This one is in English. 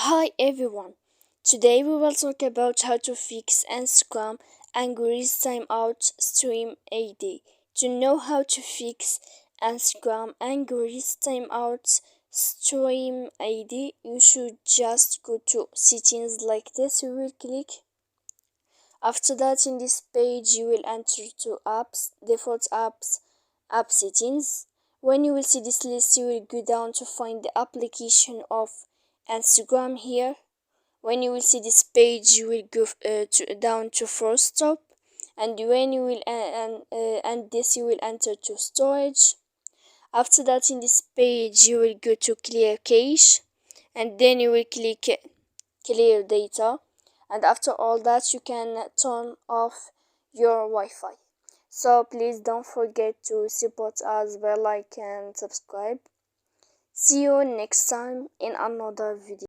Hi everyone. Today we will talk about how to fix Instagram ingress timeout stream AD. To know how to fix Instagram ingress timeout stream AD, you should just go to settings like this. You will click. After that, in this page, you will enter to apps, default apps, app settings. When you will see this list, you will go down to find the application of Instagram here. When you will see this page, you will go down to first stop, and when you will and this you will enter to storage. After that, in this page, you will go to clear cache, and then you will click clear data, and after all that you can turn off your Wi-Fi. So please don't forget to support us by like and subscribe. See you next time in another video.